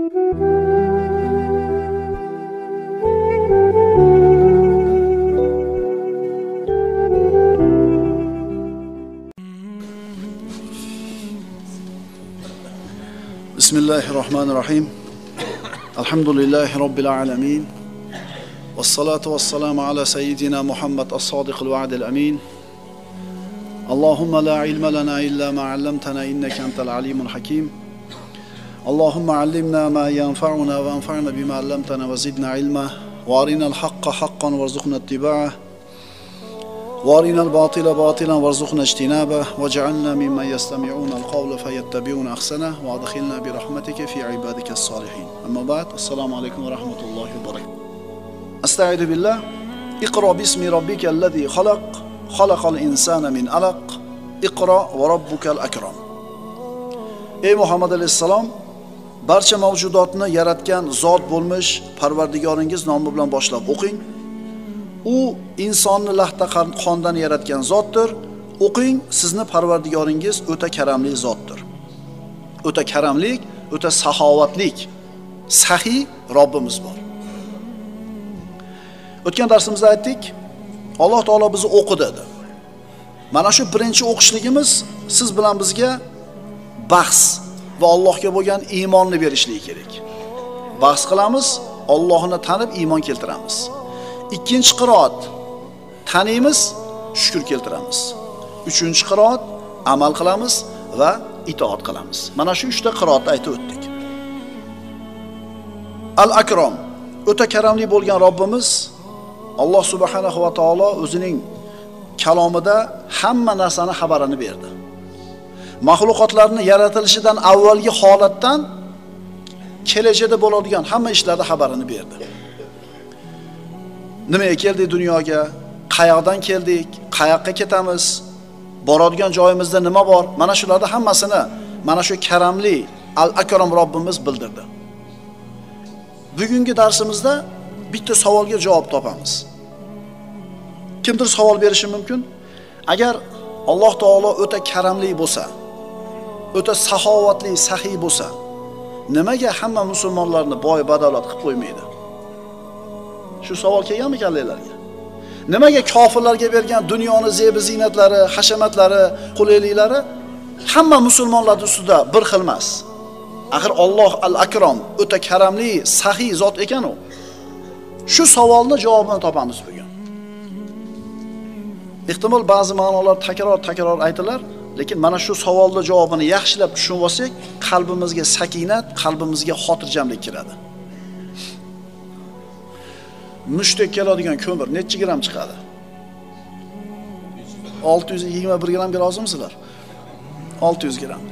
Bismillahirrahmanirrahim. Elhamdülillahi Rabbil alemin. Vessalatu vesselamu ala seyyidina Muhammed as-sadiqil va'dil amin. Allahumma la ilme lana illa ma 'allamtana innaka entel alimul hakim. Allahumma 'allimna ma yanfa'una ve enfa'na bima 'allamtana ve zidna ilma. Ve arinal hakka hakkan warzuqna ittiba'ah. وارنا الباطل باطلا وارزقنا اجتنابه واجعلنا ممن يستمعون القول فيتبعون احسنه وادخلنا برحمتك في عبادك الصالحين. اما بعد السلام عليكم ورحمه الله وبركاته. استعيذ بالله. اقرأ باسم ربك الذي خلق خلق الانسان من علق اقرأ وربك الاكرم. Ey Muhammed alayhissalom, barcha mavjudotni yaratgan zot bo'lmish Parvardigoringiz nomi bilan boshlab o'qing. U insonni lahta qondan yaratgan zotdir. O'qing, sizni Parvardigoringiz o'ta karamli zotdir. O'ta karamlik, o'ta saxovatlik, saxiy Robbimiz bor. O'tgan darsimizda aytdik, Alloh taolo bizni o'qi dedi. Mana shu birinchi o'qishligimiz siz bilan bizga bahs va Allohga bo'lgan iymonni berishligi kerak. Bahs qilamiz, Allohni tanib iymon keltiramiz. Ikkinchi qiroat taniymiz, shukr keltiramiz. Uchinchi qiroat amal qilamiz va itoat qilamiz. Mana shu 3 ta qiroatni aytib o'tdik. Al-Akram, o'ta karamli bo'lgan Robbimiz Alloh subhanahu va taolo o'zining kalomida hamma narsani xabarini berdi. Mahluqotlarning yaratilishidan avvalgi holatdan kelajakda bo'ladigan hamma ishlarning xabarini berdi. Nimaga keldik dunyoga? Qayoqdan keldik? Qayoqqa ketamiz? Boradigan joyimizda nima bor? Mana shularning hammasini mana shu karamli Al-Akram Robbimiz bildirdi. Bugungi darsimizda bitta savolga javob topamiz. Kimdir savol berishi mumkin? Agar Alloh taolo o'ta karamli bo'lsa, o'ta saxovatli, saxiy bo'lsa, nimaga hamma musulmonlarni boy badavlat qilib qo'ymaydi? Shu savol kelganmi kallanglarga? Nimaga kofirlarga bergan dunyoning zebi ziynatlari, hashamatlari, qulayliklari hamma musulmonlar ustida bir xil emas? Axir Alloh al-Akram, o'ta karamli, saxiy zot ekan u. Shu savolni javobini topamiz bugun. Ehtimol ba'zi ma'nolar takror aytilar, lekin mana shu savolning javobini yaxshilab tushunib olsak, qalbimizga sakinat, qalbimizga xotirjamlik kiradi. Mushtdek keladigan ko'mir necha gram chiqadi? 621 gramga rozimisizlar? 600 gram.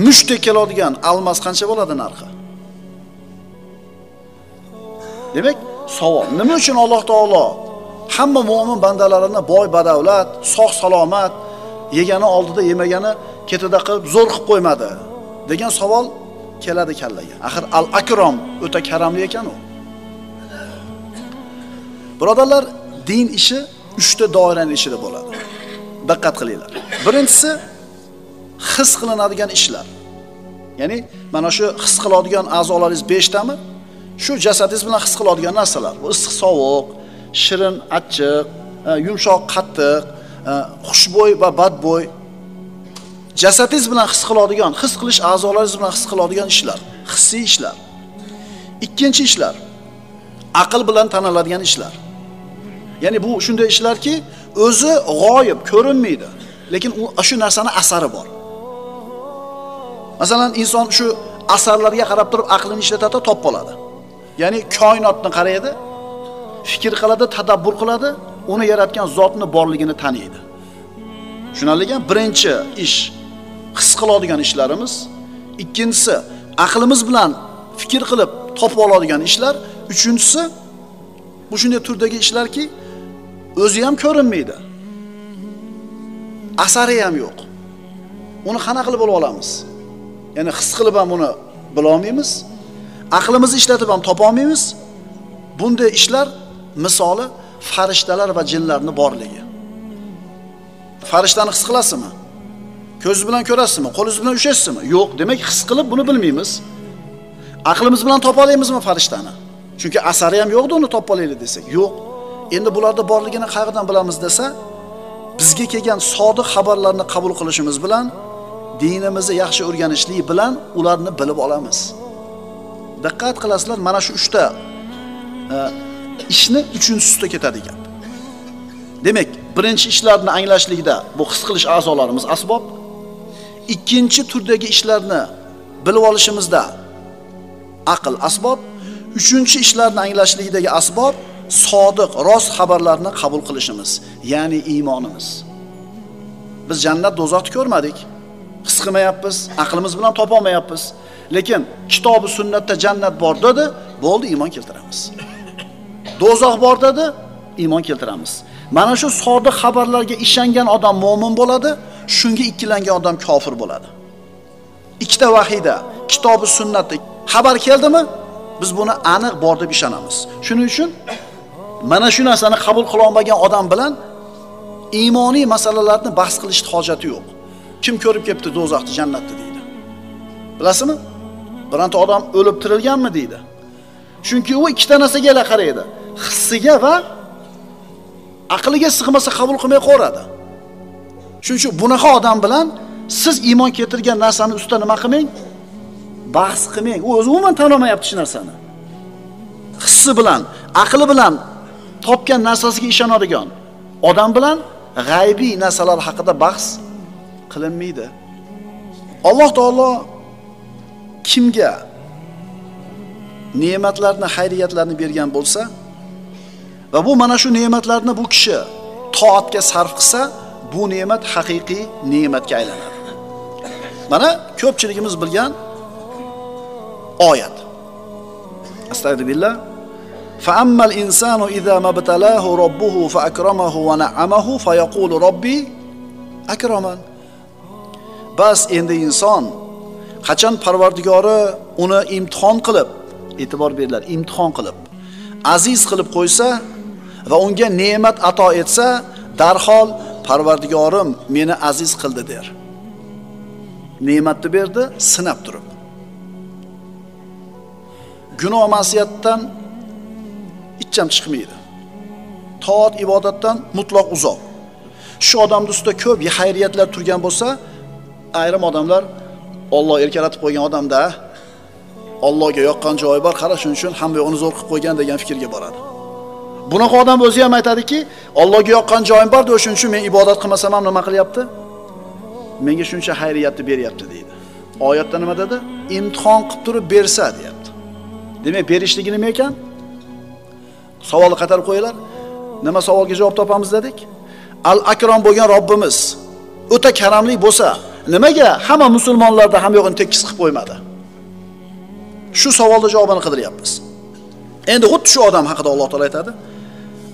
Mushtdek keladigan almas qancha bo'ladi narxi? Demak, savol, nima uchun Alloh taolo hamma mu'min bandalarini boy badavlat, sog' salomat, yegani oldida yemagani ketida qilib zo'r qilib qo'ymadi degan savol keladi kallaga. Axir Al-Akram o'ta karamli ekan u. Birodarlar, din ishi 3 ta doiraning ichida bo'ladi. Diqqat qilinglar. Birinchisi his qilinadigan ishlar. Ya'ni mana shu his qiladigan a'zolaringiz 5 tami? Shu jasadingiz bilan his qiladigan narsalar. Bu issiq, sovuq, shirin, achchiq, yumshoq, qattiq, xushbo'y va badbo'y. Jasadingiz bilan his qiladigan, his qilish a'zolaringiz bilan his qiladigan ishlar, hissiy ishlar. Ikkinchi ishlar aql bilan taniladigan ishlar. Ya'ni bu shunday ishlarki, o'zi g'oyib, ko'rinmaydi, lekin shu narsani asari bor. Masalan, inson shu asarlarga qarab turib aqlini ishlatadi, top oladi. Ya'ni koinotni qaraydi, fikr qiladi, tadabbur qiladi, uni yaratgan zotni borligini taniydi. Shunaligan birinchi ish his qiladigan ishlarimiz, ikkinchisi aqlimiz bilan fikr qilib topib oladigan ishlar, uchinchisi bu shunday turdagi ishlarki, o'zi ham ko'rinmaydi. Asari ham yo'q. Uni qanaqa qilib olamiz? Ya'ni his qilib ham uni bila olmaymiz, aqlimizni ishlatib ham topa olmaymiz. Bunday ishlar misoli farishtalar va jinlarning borligi. Farishtani his qilasizmi? Ko'z bilan ko'rasizmi? Qo'lingiz bilan ushlaysizmi? Yo'q. Demak, his qilib buni bilmaymiz. Aqlimiz bilan topa olamizmi farishtani? Chunki asari ham yo'qdi uni topa olaylik desak. Yo'q. Endi bularda borligini qayerdan bilamiz desa, bizga kelgan sodiq xabarlarni qabul qilishimiz bilan, dinimizni yaxshi o'rganishlik bilan ularni bilib olamiz. Diqqat qilasizlar, mana shu 3 ta ishni uchinchisida ketadi gap. Demak, birinchi ishlarni anglashlikda bu his qilish a'zolarimiz asbob. Ikkinchi turdagi ishlarni bilib olishimizda aql asbob. Uchinchi ishlarni anglashlikdagi asbob sodiq, rost xabarlarni qabul qilishimiz, ya'ni iymonimiz. Biz jannat, do'zaxni ko'rmadik. His qilmayapmiz, aqlimiz bilan topa olmayapmiz. Lekin kitobi sunnatda jannat bor dedi, bo'ldi, iymon keltiramiz. Do'zax bor dedi, iymon keltiramiz. Mana shu sodiq xabarlarga ishongan odam mu'min bo'ladi, shunga ikkilangan odam kofir bo'ladi. Ikkita vahiyda, kitobi sunnatda xabar keldimi, biz buni aniq bor deb ishonamiz. Shuning uchun mana shu narsani qabul qila olmagan odam bilan iymoniy masalalarni bahs qilishning hojati yo'q. Kim ko'rib kelibdi do'zaxni, jannatni deydi. Bilasizmi? Bironta odam o'lib tirilganmi deydi. Chunki u ikkita narsaga qaraydi. Hissiga va aqliga sig'masa qabul qilmay qo'yadi. Shuning uchun bunaqa odam bilan siz iymon keltirgan narsani ustida nima qilmang? Bahs qilmang. U o'zi umuman tan olmayapti shu narsani. Hissi bilan, aqli bilan topgan narsasiga ishonadigan odam bilan g'aybiy narsalar haqida bahs qilinmaydi. Alloh taolo kimga ne'matlarni, xayriyatlarni bergan bo'lsa va bu mana shu ne'matlarni bu kishi toatga sarf qilsa, bu ne'mat haqiqiy ne'matga aylanadi. Mana ko'pchiligimiz bilgan oyat. Astagfirullah. Fa ammal insanu idza mabtalahu robbuhu fa akramahu va na'amahu fa yaqulu robbi akraman. Bas endi inson qachon Parvardigori uni imtihon qilib, e'tibor beringlar, imtihon qilib, aziz qilib qo'ysa va unga ne'mat ato etsa, darhol Parvardigorim meni aziz qildi der. Ne'matni berdi, sinab turib. Gunoh ma'siyatdan ichcham chiqmaydi. Toat ibodatdan mutlaq uzoq. Shu odamning ustida ko'p xayriyatlar turgan bo'lsa, ayrim odamlar Alloh erkalatib qo'ygan odamda Allohga yoqqan joyi bor, qara shuning uchun hamma yo'qni zo'r qilib qo'ygan degan fikrga boradi. Bunaqa odam o'zi ham aytadiki, Allohga yoqqan joyim bor, shuning uchun men ibodat qilmasam ham nima qilyapti? Menga shuncha xayriyatni beryapti deydi. Oyatda nima dedi? Imtihon qilib turib bersa deyapti. Demak, berishligi nima ekan? Savolni qaytarib qo'yinglar. Nima savolga javob topamiz dedik? Al-Akram bo'lgan Robbimiz o'ta karamli bo'lsa, nimaga hamma musulmonlarda ham yo'g'ini tekis qilib qo'ymadi? Shu savolga javobini qidiryapmiz. Endi xuddi shu odam haqida Alloh taolo aytadi.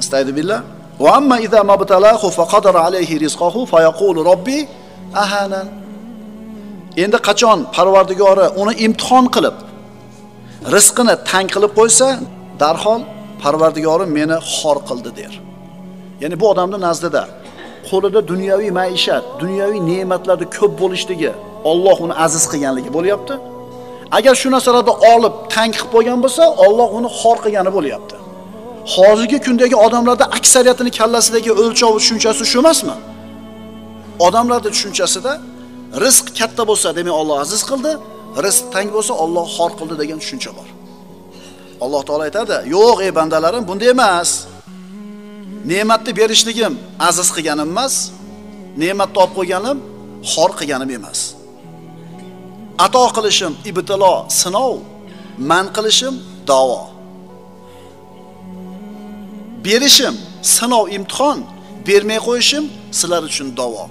Astagfirullah. Va amma idza mabtalahu faqadara alayhi rizqahu fayaqulu robbi ahanan. Endi qachon Parvardigori uni imtihon qilib, rizqini tang qilib qo'ysa, darhol Parvardigorim meni xor qildi der. Ya'ni bu odamning nazdida qo'lida dunyoviy maishat, dunyoviy ne'matlarda ko'p bo'lishligi Alloh uni aziz qilganligi bo'lyapti. Agar shu narsalarni olib tang qilib qo'ygan bo'lsa, Alloh uni xor qilgani bo'lyapti. Hozirgi kundagi odamlarda aksariyatini kallasidagi o'lchov tushunchasi shu emasmi? Odamlarning tushunchasida rizq katta bo'lsa, demak Alloh aziz qildi, rizq tang bo'lsa Alloh xor qildi degan tushuncha bor. Alloh taolo aytadi, yo'q ey bandalarim, bunday emas. Ne'matni berishligim aziz qilganim emas, ne'matni olib qo'yganim xor qilganim emas. Ato qilishim ibtilo, sinov, man qilishim davo. Berishim sinov, imtihon, bermay qo'yishim sizlar uchun davo.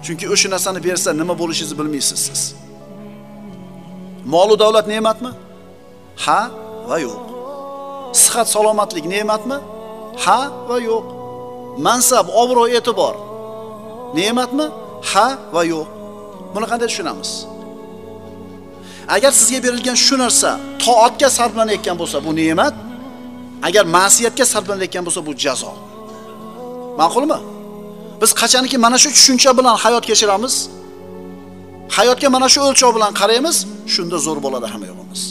Chunki o'sha narsani bersa nima bo'lishingizni bilmaysiz siz. Mol va davlat ne'matmi? Ha va yo'q. Sihat, salomatlik ne'matmi? Ha va yo'q. Mansab, obro', e'tibor ne'matmi? Ha va yo'q. Buni qanday tushunamiz? Agar sizga berilgan shu narsa toatga sarflanayotgan bo'lsa, bu ne'mat. Agar ma'siyatga sarflanayotgan bo'lsa, bu jazo. Ma'qulmi? Biz qachonki mana shu tushuncha bilan hayot kechiramiz, hayotga mana shu o'lchov bilan qaraymiz, shunda zo'r bo'ladi hamma yo'g'imiz.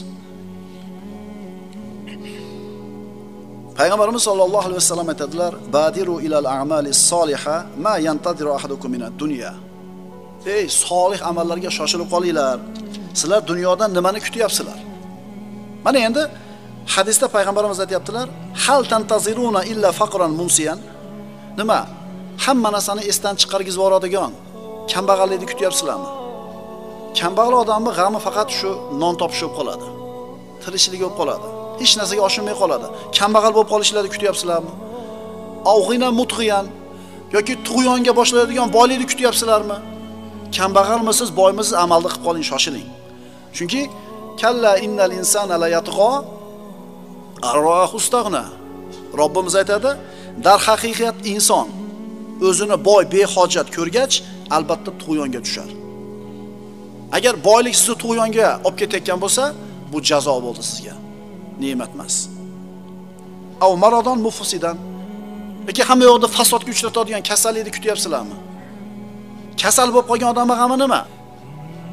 Payg'ambarimiz sollallohu alayhi vasallam aytadilar: "Badiru ilal a'mali soliha ma yantadiru ahadukum minad dunya." Ey solih amallarga shoshilib qolinglar. Sizlar dunyodan nimani kutyapsizlar? Mana endi hadisda payg'ambarimiz aytayaptilar: "Hal tantaziruna illa faqran munsiyan." Nima? Hamma narsani esdan chiqargizib yuboradigan kambag'allikni kutyapsizlarmi? Kambag'al odamning g'ami faqat shu non topish bo'lib qoladi. Tirikchilik bo'lib qoladi. Hech narsaga oshirmay qoladi. Kambag'al bo'lib qolishlarini kutyapsizlarmi? Avg'ina mutg'iyan yoki tug'yonga boshlaydigan boylikni kutyapsizlarmi? Kambag'almisiz, boymisiz amalni qilib qoling, shoshiling. Chunki kalla innal insana la yatgha arwahustagna. Robbimiz aytadi, dar haqiqat inson o'zini boy, behojat ko'rgach, albatta tug'yonga tushar. Agar boylik sizni tug'yonga olib ketayotgan bo'lsa, bu jazo bo'ldi sizga. Ne'mat emas. Aw maradon mufsidan. Yoki hamma yoqda fasodga uchratadigan kasallikni kutyapsizlarmi? Kasal bo'lib qolgan odamning g'ami nima?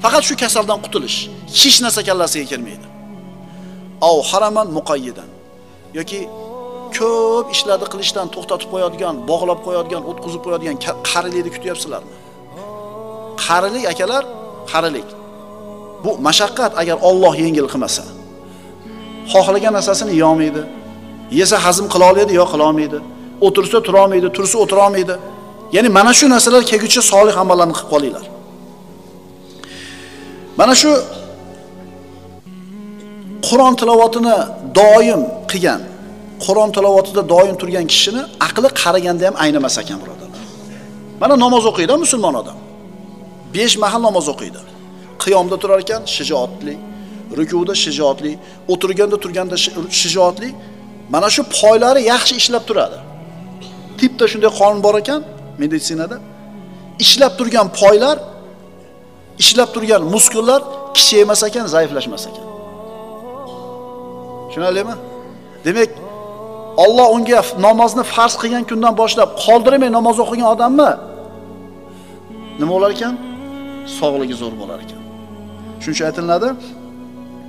Faqat shu kasaldan qutulish. Hech narsa kallasiga kirmaydi. Aw haraman muqayyidan. Yoki ko'p ishlarni qilishdan to'xtatib qo'yadigan, bog'lab qo'yadigan, o'tkazib qo'yadigan qarilikni kutyapsizlarmi? Qarilik akalar, qarilik. Bu mashaqqat agar Alloh yengil qilmasa. Xohlagan narsasini yeyolmaydi. Yesa hazm qila oladi, yo'q qila olmaydi. O'tirsa tura olmaydi, tursa o'tira olmaydi. Ya'ni mana shu narsalar kelguncha solih amallarni qilib qolinglar. Mana shu Qur'on tilovatini doim qilgan, Qur'on tilovatida doim turgan kishini aqli qaraganda ham aynamas ekan, birodarlar. Mana namoz o'qiydi musulmon odam. 5 mahal namoz o'qiydi. Qiyomda turar ekan, shijoatli, rukuda shijoatli, o'tirganda turganda shijoatli. Mana shu poylari yaxshi ishlab turadi. Tipda shunday qonun bor ekan meditsinada. Ishlab turgan poylar, ishlab turgan muskullar kichaymas ekan, zaiflashmas ekan. Tushunarlimi? Demak, Alloh unga namozni farz qilgan kundan boshlab qoldirmay namoz o'qigan odammi? Nima bo'lar ekan? Sog'ligi zo'r bo'lar ekan. Shuncha aytiladi,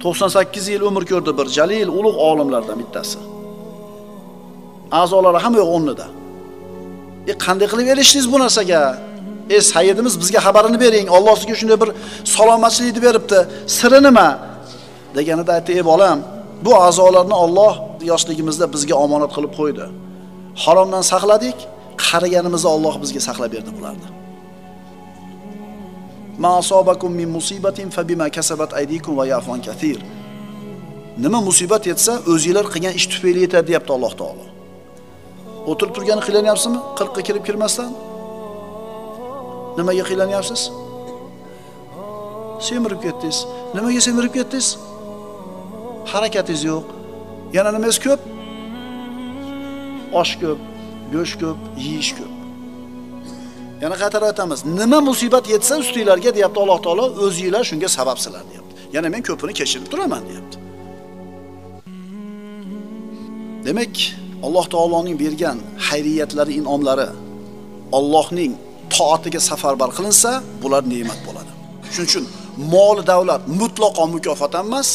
98 yil umr ko'rdi bir jalil ulug' olimlardan bittasi. A'zolari hamma yo'q o'rnida. Qanday qilib erishdingiz bu narsaga? Sayyidimiz bizga xabarini bering. Alloh sizga shunday bir salomatlikni beribdi. Siri nima? Deganida aytdi: "Ey bolam, bu a'zolarni Alloh yoshligimizda bizga omonat qilib qo'ydi. Haromdan saqladik, qariganimizda Alloh bizga saqlab berdi bularni. Ma asobakum min musibatin fa bima kasabat aydikum va ya'fun kathir." Nima musibat yetsa, o'zingizlar qilgan ish tufayli yetadi, deyapti Alloh taolo. O'tirib turgani qiylanyapsizmi? 40 ga kirib kirmasdan? Nimaga qiylanyapsiz? Semirib ketdingiz. Nimaga semirib ketdingiz? Harakatingiz yo'q. Yana nimangiz ko'p? Osh ko'p, go'sht ko'p, yeyish ko'p. Yana qaytarib aytamiz, nima musibat yetsa ustingizlarga, deyapti Alloh taolo, o'zingizlar shunga sababsizlar, deyapti. Yana men ko'pini kechirib turaman, deyapti. Demak, Alloh taoloning bergan xayriyatlari, in'omlari Allohning toatiga safarbar qilinsa, bular ne'mat bo'ladi. Shuning uchun mol davlat mutlaqo mukofot emas,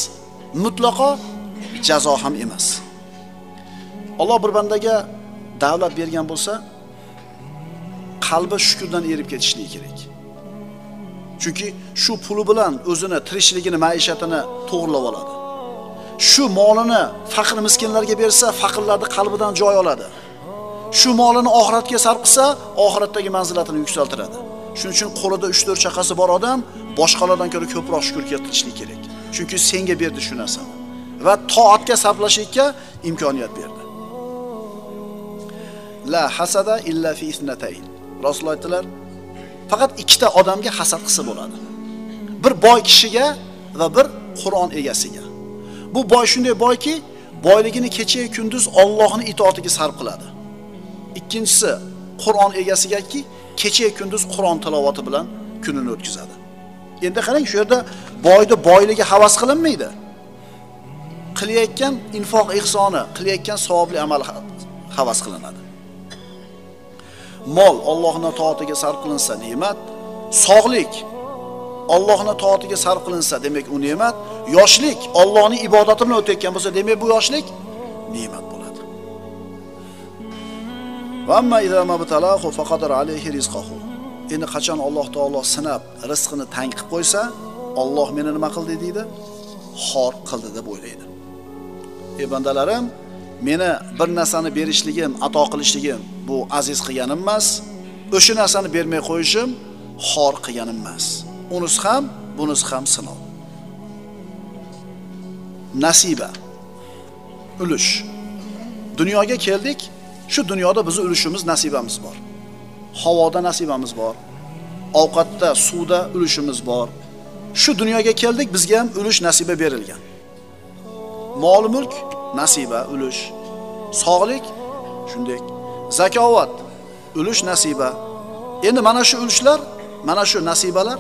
mutlaqo jazo ham emas. Alloh bir bandaga davlat bergan bo'lsa, qalbi shukrdan erib ketishligi kerak. Chunki shu puli bilan o'zini tirikchiligini, maishatini to'g'rilab oladi. Shu molini faqir miskinlarga bersa, faqirlarning qalbidan joy oladi. Shu molini oxiratga sarf qilsa, oxiratdagi manzilatini yuksaltiradi. Shuning uchun qo'lida 3-4 chaqasi bor odam boshqalardan ko'ra ko'proq shukr keltirishlik kerak. Chunki senga berdi shu narsani va toatga sarflashlikka imkoniyat berdi. La hasada illa fi ithnatayn. Rasululloh aytdilar, faqat ikkita odamga hasad qilsa bo'ladi. Bir boy kishiga va bir Qur'on egasiga. Bu boy shunday boyki, boyligini kecha kunduz Allohning itoatiga sarf qiladi. Ikkinchisi Qur'on egasigaki, kecha kunduz Qur'on tilovati bilan kunini o'tkazadi. Endi qarang, shu yerda boyda boyligi havas qilinmaydi. Qilayotgan infoq ihsoni, qilayotgan savobli amal havas qilinadi. Mol Allohning toatiga sarf qilinsa ne'mat, sog'lik Allohning toatiga sarf qilinsa, demak u ne'mat. Yoshlik Allohning ibodati bilan o'tayotgan bo'lsa, demak bu yoshlik ne'mat bo'ladi. Va amma idza mabtalahu faqadara alayhi rizqahu. Endi qachon Alloh taolo sinab, rizqini tang qilib qo'ysa, Alloh meni nima qildi deydi? Xor qildi deb o'ylaydi. Ey bandalarim, meni bir narsani berishligim, ato qilishligim bu aziz qilganim emas, o'sha narsani bermay qo'yishim xor qilganim emas. Unisi ham, bunisi ham sinov. Nasiba, ulush. Dunyoga keldik, shu dunyoda bizning ulushimiz, nasibamiz bor. Havoda nasibamiz bor. Ovqatda, suvda ulushimiz bor. Shu dunyoga keldik, bizga ham ulush nasiba berilgan. Mol mulk nasiba, ulush. Sog'lik shunday. Zakovat ulush nasiba. Endi mana shu ulushlar, mana shu nasibalar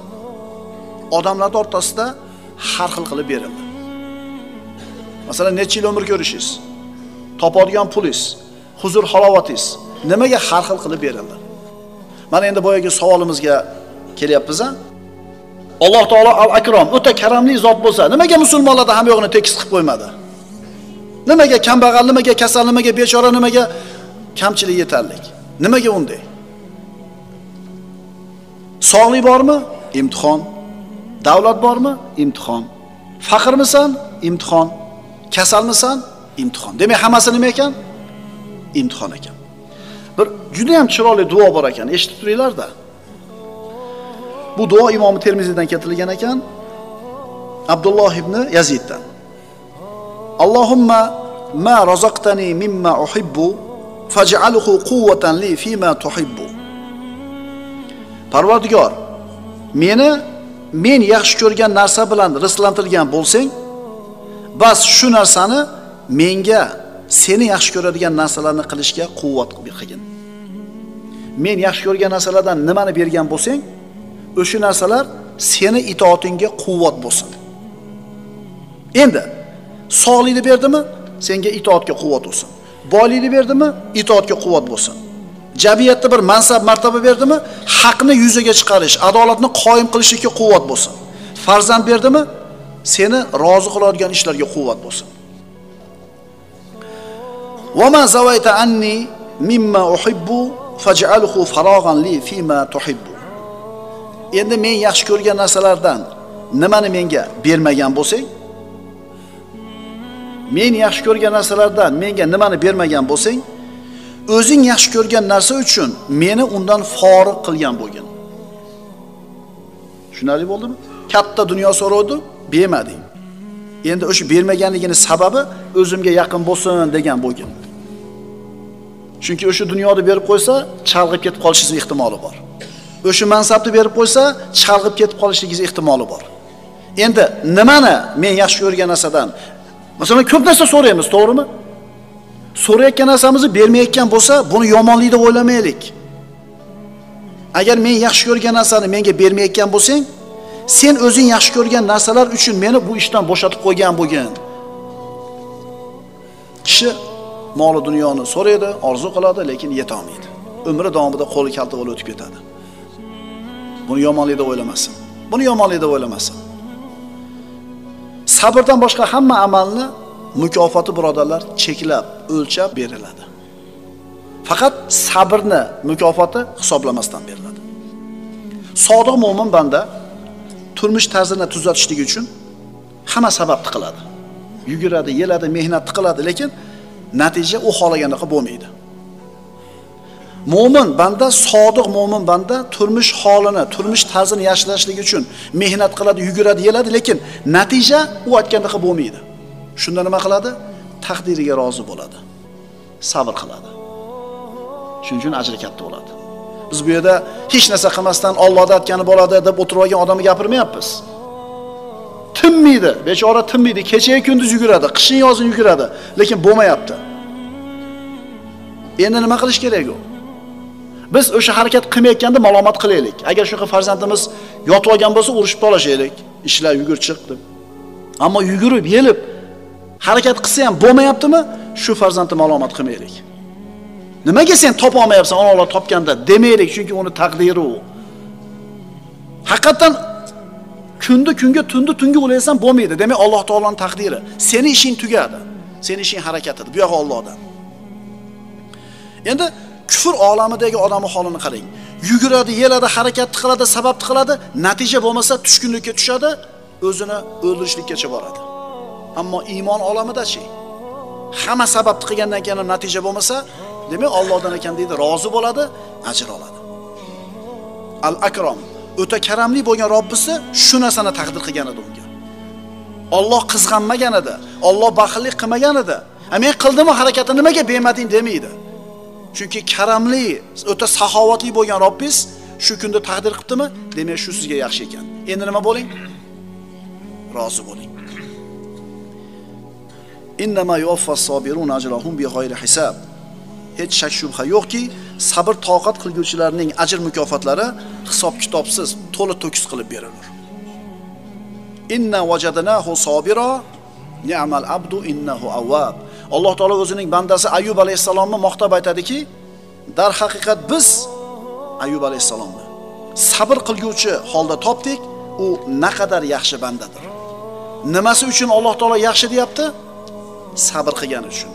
odamlar o'rtasida har xil qilib berildi. Masalan, necha yil umr ko'rishingiz, topadigan pulingiz, huzur halovatingiz nimaga har xil qilib berildi? Mana endi boyagi savolimizga kelyapmiz-a? Alloh taolo al-Akram, o'ta karamli zot bo'lsa, nimaga musulmonlarda ham yo'g'ini tekis qilib qo'ymadi? Nimaga kambag'al, nimaga kasal, nimaga bechora, nimaga kamchilik yetarlik? Nimaga unday? Sog'lik bormi? Imtihon. Davlat bormi? Imtihon. Faqirmisan? Imtihon. Kasalmisan? Imtihon. Demak, hammasi nima ekan? Imtihon ekan. Bir juda ham chiroyli duo bor ekan, eshitib turinglar-da. Bu duo Imom Termiziydan keltirilgan ekan, Abdulloh ibn Yaziddan. Allohumma ma razaqtani mimma uhibbu faj'alhu quwwatan li fima tuhibbu. Parvardigor, men yaxshi ko'rgan narsa bilan rizqlantirgan bo'lsang, bas shu narsani menga seni yaxshi ko'radigan narsalarni qilishga quvvat qilgin. Men yaxshi ko'rgan narsalardan nimani bergan bo'lsang, o'sha narsalar seni itoatingga quvvat bo'lsin. Endi sog'likni berdimi, senga itoatga quvvat bo'lsin. Boylikni berdimi, itoatga quvvat bo'lsin. Jamiyatda bir mansab, martaba berdimi, haqni yuzaga chiqarish, adolatni qoyim qilishga quvvat bo'lsin. Farzand berdimi, seni rozi qiladigan ishlarga quvvat bo'lsin. Va ma zawayta anni mimma uhibbu faj'alhu faraghan li fima tuhibbu. Endi men yaxshi ko'rgan narsalardan nimani menga bermagan bo'lsang, men yaxshi ko'rgan narsalardan menga nimani bermagan bo'lsang, o'zing yaxshi ko'rgan narsa uchun meni undan forig' qilgan bo'lgin. Tushunarli bo'ldimi? Katta dunyo so'rovdi, bermading. Endi o'sha bermaganligini sababi o'zimga yaqin bo'lsin degan bo'lgin. Chunki o'sha dunyoni berib qo'ysa, chalg'ib ketib qolishingiz ehtimoli bor. O'sha mansabni berib qo'ysa, chalg'ib ketib qolishingiz ehtimoli bor. Endi nimani men yaxshi ko'rgan narsadan, masalan, ko'p narsa so'raymiz, to'g'rimi? So'rayotgan narsamizni bermayotgan bo'lsa, buni yomonlik deb o'ylamaylik. Agar men yaxshi ko'rgan narsani menga bermayotgan bo'lsang, sen o'zing yaxshi ko'rgan narsalar uchun meni bu ishdan bo'shatib qo'ygan bo'lgin. Kishi mol dunyoni so'raydi, orzu qiladi, lekin yeta olmaydi. Umri davomida qo'li kalta bo'lib o'tib ketadi. Buni yomonlik deb o'ylamasin. Buni yomonlik deb o'ylamasin. Sabrdan boshqa hamma amalni mukofoti birodarlar cheklab, o'lchab beriladi. Faqat sabrni mukofoti hisoblamasdan beriladi. Sodiq mo'min banda turmush tarzini tuzatishlik uchun hamma sababni qiladi. Yuguradi, yeladi, mehnat qiladi, lekin natija u xohlaganiga bo'lmaydi. Mo'min banda, sodiq mo'min banda turmush holini, turmush tarzini yaxshilashlik uchun mehnat qiladi, yuguradi, yeladi, lekin natija u aytgandaqa bo'lmaydi. Shunda nima qiladi? Taqdiriga rozi bo'ladi. Sabr qiladi. Shuning uchun ajri katta bo'ladi. Biz bu yerda hech narsa qilmasdan Allohning aytgani bo'ladi deb o'tirib olgan odamga gapirmayapmiz. Tinmaydi, bechora tinmaydi, kecha kunduz yuguradi, qishin yozin yuguradi, lekin bo'lmayapti. Endi nima qilish kerak u? Biz o'sha harakat qilmayotganda malomat qilaylik. Agar shunaqa farzandimiz yotib olgan bo'lsa, urishib qolashaylik. Ishlar yugur chiq deb. Ammo yugurib, yelib harakat qilsa ham bo'lmayaptimi? Shu farzandni malomat qilmaylik. Nimaga sen topa olmayapsan, Alloh topganda demaylik, chunki uni taqdiri u. Haqiqatan kunni kunga, tunni tunga o'laysan bo'lmaydi. Demak, Alloh taoloning taqdiri. Seni ishing tugadi. Seni ishing harakatidir. Bu yo'q Allohdan. Endi kufr olamidagi odamning holini qarang. Yuguradi, yeladi, harakat qiladi, sabab qiladi, natija bo'lmasa tushkunlikka tushadi, o'zini o'ldirishlikkacha boradi. Ammo iymon olamida-chi? Hamma sabab qilgandan keyin ham natija bo'lmasa, demak Allohdan ekan deydi, rozi bo'ladi, ajr oladi. Al-Akram, o'ta karamli bo'lgan Robbisi shu narsani taqdir qilgan edi unga. Alloh qizg'anmagan edi, Alloh baxillik qilmagan edi. Men qildimmi harakatni nimaga bermading demaydi. Chunki karamli, o'ta saxovatli bo'lgan Robbingiz shu kunda taqdir qilibdimi? Demak, shu sizga yaxshi ekan. Endi nima bo'ling? Rozi bo'ling. Innama yuwaffas-sabirun ajrahum bighayri hisab. Hech shak shubha yo'qki, sabr toqat qilguvchilarning ajr mukofotlari hisob-kitobsiz, to'la to'kis qilib beriladi. Inna wajadnahu sabira, ni'mal abdu innahu awwab. Alloh taolo o'zining bandasi Ayyub alayhisalomni maqtab aytadiki, dar haqiqat biz Ayyub alayhisalomni sabr qilguvchi holda topdik, u naqadar yaxshi bandadir. Nimasi uchun Alloh taolo yaxshi deyapti? Sabr qilgani uchun.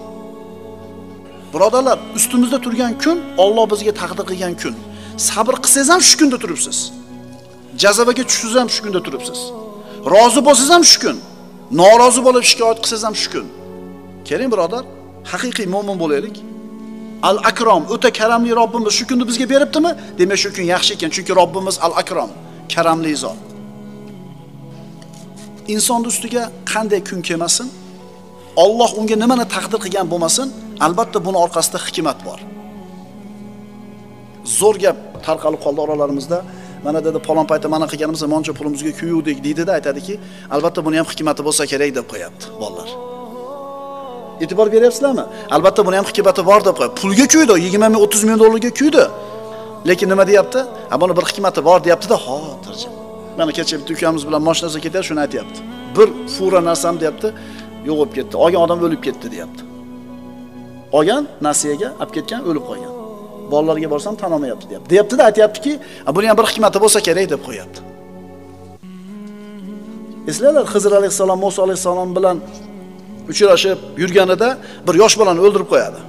Birodarlar, ustimizda turgan kun Alloh bizga taqdir qilgan kun. Sabr qilsangiz ham shu kunda turibsiz. Jazavaga tushsangiz ham shu kunda turibsiz. Rozi bo'lsangiz ham shu kun. Norozi bo'lib shikoyat qilsangiz ham shu kun. Keling birodar, haqiqiy mo'min bo'laylik. Al-Akram, o'ta karamli Robbimiz shu kunni bizga beribdimi? Demak, shu kun yaxshi ekan, chunki Robbimiz Al-Akram, karamli zot. Inson ustiga qanday kun kelmasin, Alloh unga nimani taqdir qilgan bo'lmasin, albatta buni orqasida hikmat bor. Zo'r gap tarqalib qoldi oralarimizda. Mana dedi palon paytda mana qilganimizda moncha pulimizga kuyuvdik deydi-da, aytadiki, albatta buni ham hikmati bo'lsa kerak deb qo'yapti, bolalar. E'tibor beryapsizlarmi? Albatta buni ham hikmati bor deb qo'yapti. Pulga kuydi, 20 ming, 30 ming dollarga kuydi. Lekin nima deyapti? Buni bir hikmati bor deyapti-da, xotirjam. Mana kecha bitta ukamiz bilan mashinasida ketar, shuni aytayapti. Bir fura narsam deyapti, yo'q bo'lib ketdi. Olgan odam o'lib ketdi deyapti. Olgan nasiyaga olib ketgan, o'lib qolgan. Bolalarga borsam tanolmayapti deyapti. Deyapti-da, aytayaptiki, buni ham bir hikmati bo'lsa kerak deb qo'yapti. Eslaylar, Xizr alayhisalom Musa alayhisalom bilan uchrashib yurganida bir yosh bolani o'ldirib qo'yadi.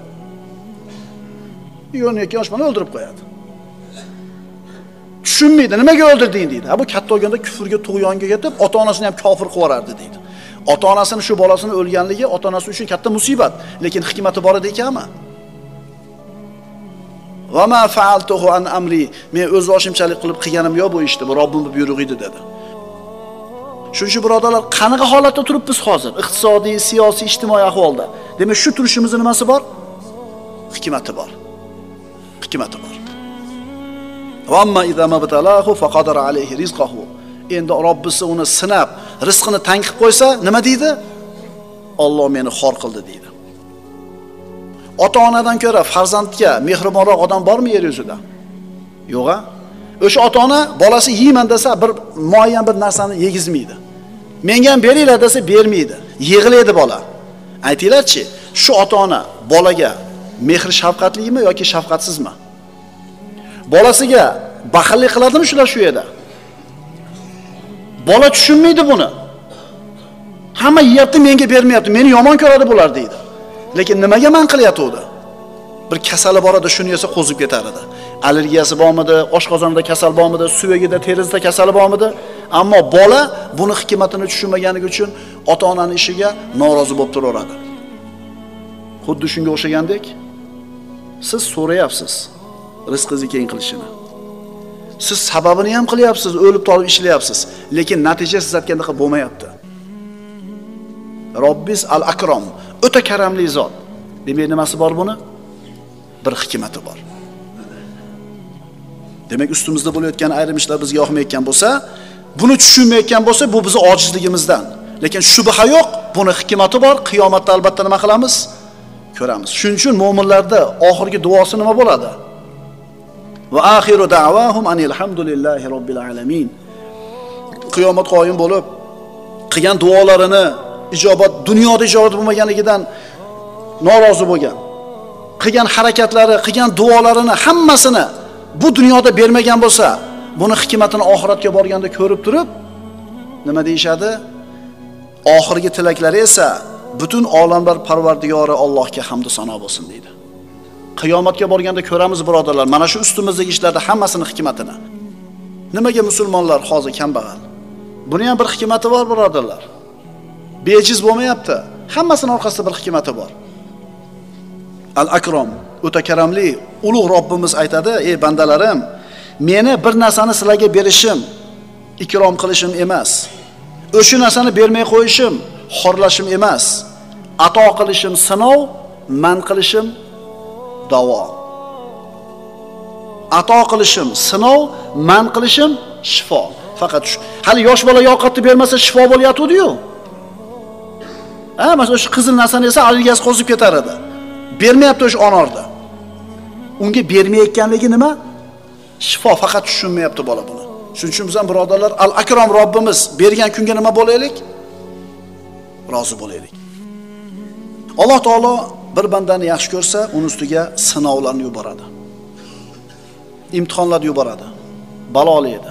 12 yosh bolani o'ldirib qo'yadi. Tushunmaydi, nimaga o'ldirding deydi. Bu katta bo'lganda kufrga, tug'yonga yetib, ota-onasini ham kofir qilib yuborardi deydi. Ota-onasini shu bolasini o'lganligi ota-onasi uchun katta musibat, lekin hikmati bor edi ekanmi? Va ma fa'altuhu an amri, men o'z boshimchalik qilib qilganim yo'q bu ishni, bu Robbimning buyrug'i edi dedi. Shuning birodarlar, qanaqa holatda turibmiz hozir? Iqtisodiy, siyosiy, ijtimoiy ahvolda. Demak, shu turishimizning nimasi bor? Hikmati bor. Hikmati bor. Va amma idza mabtalahu faqadara alayhi rizqahu. Endi Robbisi uni sinab, rizqini tang qilib qo'ysa, nima deydi? Alloh meni xor qildi deydi. Ota-onadan ko'ra farzandga mehribonroq odam bormi yer yuzida? Yo'q-a? O'sha ota-ona bolasi yeyman desa, bir muayyan bir narsani yegizmaydi. Menga ham beringlar desa bermaydi. Yig'laydi bola. Aytinglar-chi, shu ota-ona bolaga mehr shafqatlimi yoki shafqatsizmi? Bolasiga baxillik qiladimi shular shu yerda? Bola tushunmaydi buni. Hamma yeyapti, menga bermayapti, meni yomon ko'radi bular deydi. Lekin nimaga man qilyapti? Bir kasali bor edi, shuni yesa qo'zib ketar edi. Allergiyasi bormidi, oshqozonida kasal bormidi, suyagida, terisida kasali bormidi? Ammo bola buni hikmatini tushunmaganligi uchun ota-onaning ishiga norozi bo'lib turaveradi. Xuddi shunga o'xshagandek, siz so'rayapsiz rizqingizni keng qilishini. Siz sababini ham qilyapsiz, o'lib tolib ishlayapsiz, lekin natija siz aytgandek bo'lmayapti. Robbiz al-Akram, o'ta karamli zot. Demak, nimasi bor buni? Bir hikmati bor. Demak, ustimizda bo'layotgan ayrim ishlar bizga yoqmayotgan bo'lsa, buni tushunmayotgan bo'lsa, bu bizning ojizligimizdan. Lekin shubha yo'q, buni hikmati bor. Qiyomatda albatta nima qilamiz? Ko'ramiz. Shuning uchun mu'minlarda oxirgi duosi nima bo'ladi? Va axiru da'vahum anil hamdulillahi robbil alamin. Qiyomat qoyim bo'lib qilgan duolarini ijobat, dunyoda ijobat bo'lmaganligidan norozi bo'lgan. Qilgan harakatlari, qilgan duolarini hammasini bu dunyoda bermagan bo'lsa, buni hikmatini oxiratga borganda ko'rib turib, nima deyshadi? Oxirgi tilaklari esa butun olamlar Parvardigori Allohga hamd va sano bo'lsin deydi. Qiyomatga borganda ko'ramiz birodarlar, mana shu ustimizdagi ishlarda hammasini hikmatini. Nimaga musulmonlar hozir kambag'al? Buni ham bir hikmati bor birodarlar. Bejiz bo'lmayapti. Hammasining orqasida bir hikmati bor. Al-Akram, o'ta karamli, ulug' Robbimiz aytadi: "Ey bandalarim, meni bir narsani sizlarga berishim, ikrom qilishim emas. O'sha narsani bermay qo'yishim, xorlashim emas. Ato qilishim sinov, man qilishim davo. Ato qilishim sinov, man qilishim shifo." Faqat shu. Hali yosh bola yoqatni bermasa shifo bo'layotdi-yu. Masalan, shu qizil narsani esa allergiyasi qo'zib ketar edi. Bermayapti o'sha onorda. Unga bermayotganligi nima? Shifo. Faqat tushunmayapti bola buni. Shuning uchun biz ham birodarlar, Al-Akram Robbimiz bergan kunga nima bo'laylik? Rozi bo'laylik. Alloh taolo bir bandani yaxshi ko'rsa, uning ustiga sinovlarni yuboradi. Imtihonlarni yuboradi. Balolaydi.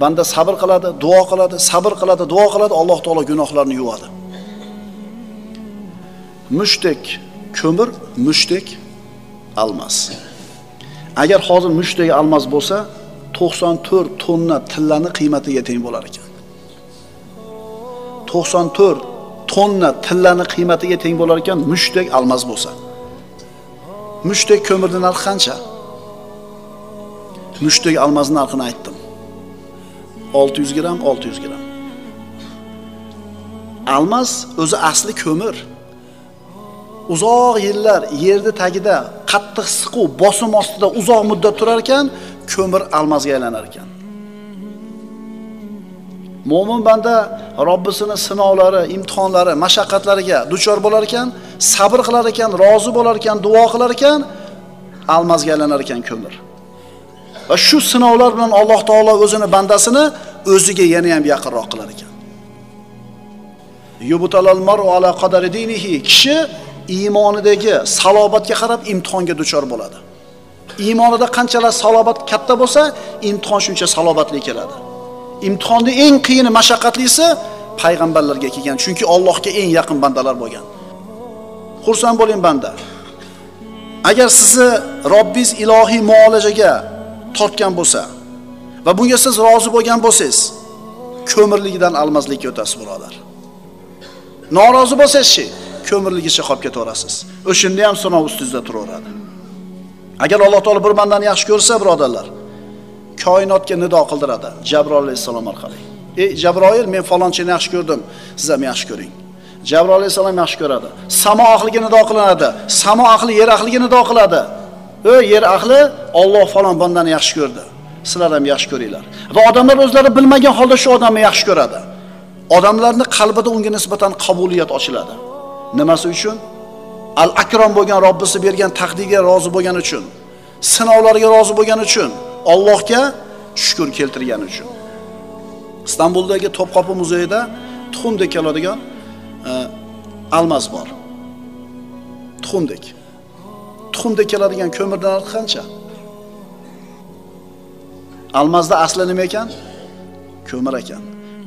Banda sabr qiladi, duo qiladi, sabr qiladi, duo qiladi, Alloh taolo gunohlarini yuvadi. Mushdek ko'mir, mushdek almas. Agar hozir mushdek almas bo'lsa, 94 tonna tillani qiymatiga teng bo'lar ekan. 94 tonna tillani qiymatiga teng bo'lar ekan mushdek almas bo'lsa. Mushdek ko'mirning narxi qancha? Mushdek almasning narxini aytdim. 600 gram, 600 gram. Almas o'zi asli ko'mir. Uzoq yillar yerda tagida qattiq siquv bosim ostida uzoq muddat turar ekan, ko'mir almasga aylanar ekan. Mo'min banda Robbisini sinovlari, imtihonlari, mashaqqatlariga duchor bo'lar ekan, sabr qilar ekan, rozi bo'lar ekan, duo qilar ekan, almasga aylanar ekan ko'mir. Va shu sinovlar bilan Alloh taolo o'zini bandasini o'ziga yana ham yaqinroq qilar ekan. Yubutalal mar'u ala qadari dinihi. Kishi iymonidagi salobatga qarab imtihonga duchor bo'ladi. Iymonida qanchalar salobat katta bo'lsa, imtihon shuncha salobatli keladi. Imtihonning eng qiyini, mashaqqatlisi payg'ambarlarga kelgan, chunki Allohga eng yaqin bandalar bo'lgan. Xursand bo'ling banda. Agar sizni Robbingiz ilohiy muolajaga tortgan bo'lsa va bunga siz rozi bo'lgan bo'lsangiz, ko'mirligidan almaslikka o'tasiz, birodar. Norozi bo'lsangiz-chi, ko'mirligicha qolib ketaverasiz. O'shunda ham sinov ustingizda turaveradi. Agar Alloh taolo bir bandani yaxshi ko'rsa, birodarlar, koinotga nido qildiradi Jabroil alayhisalom orqali. Ey Jabroil, men falonchini yaxshi ko'rdim, siz ham yaxshi ko'ring. Jabroil alayhisalom yaxshi ko'radi. Samo ahliga nido qilinadi. Samo ahli yer ahliga nido qiladi. Yer ahli, Alloh falon bandani yaxshi ko'rdi. Sizlar ham yaxshi ko'ringlar. Va odamlar o'zlari bilmagan holda shu odamni yaxshi ko'radi. Odamlarning qalbida unga nisbatan qabuliyat ochiladi. Nimasi uchun? Al-Akram bo'lgan Robbisi bergan taqdirga rozi bo'lgani uchun, sinovlarga rozi bo'lgani uchun, Allohga shukr keltirgani uchun. Istanbuldagi Topqo'pi muzeyida tuxumdek keladigan almas bor. Tuxumdek keladigan ko'mirdan narxi qancha? Almasda asli nima ekan? Ko'mir ekan.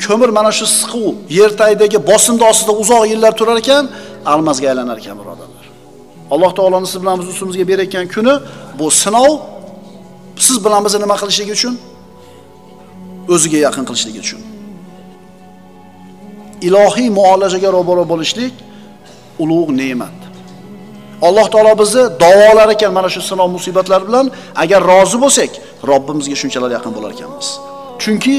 Ko'mir mana shu siquv yer tagidagi bosimda ostida uzoq yillar turar ekan, almasga aylanar ekan, birodarlar. Alloh taoloning siz bilan biz ustimizga berayotgan kuni bu sinov siz bilan bizni nima qilishligi uchun? O'ziga yaqin qilishligi uchun. Ilohiy muolajaga ro'baro bo'lishlik ulug' ne'mat. Alloh taolo bizni davolar ekan mana shu sinov musibatlar bilan, agar rozi bo'lsak, Robbimizga shunchalar yaqin bo'lar ekanmiz. Chunki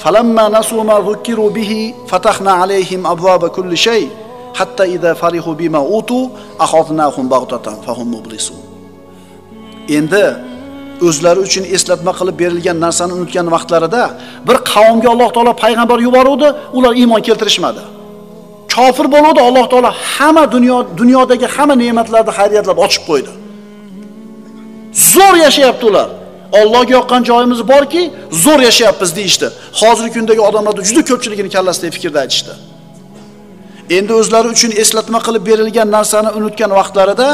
falamma nasu ma zukiru bihi fatahna alayhim abwaba kulli shay hatta idza farihu bima utu akhadnahum baghtatan fahum mublisun. Endi o'zlari uchun eslatma qilib berilgan narsani unutgan vaqtlarida bir qavmga Alloh taolo payg'ambar yuboruvdi, ular iymon keltirishmadi. Kofir bo'ldi, Alloh taolo hamma dunyodagi hamma ne'matlarni, xayriyatlarni ochib qo'ydi. Zo'r yashayapti ular. Allohga yoqqan joyimiz borki, zo'r yashayapmiz deyishdi. Hozirgi kundagi odamlarning juda ko'pchiligini kallasidagi fikrda aytishdi. Endi o'zlari uchun eslatma qilib berilgan narsani unutgan vaqtlarida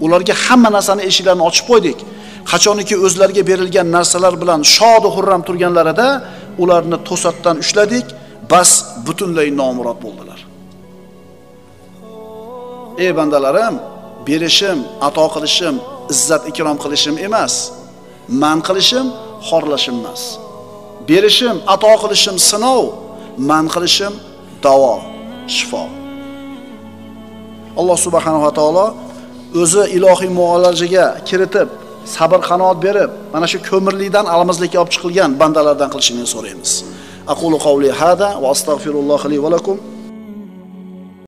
ularga hamma narsani eshiklarini ochib qo'ydik. Qachoniki o'zlariga berilgan narsalar bilan shod va hurram turganlarida ularni to'satdan ushladik, bas butunlay nomurod bo'ldilar. Ey bandalarim, berishim, ato qilishim, izzat ikrom qilishim emas, man qilishim, xorlashim emas. Berishim, ato qilishim sinov, man qilishim davo, shifo. Alloh subhanahu va taolo o'zi ilohiy muolajaga kiritib, sabr qanoat berib, mana shu ko'mirlikdan alamizlikka olib chiqilgan bandalardan qilishini so'raymiz. Aqulu qawli hada va astagfirulloh li va lakum.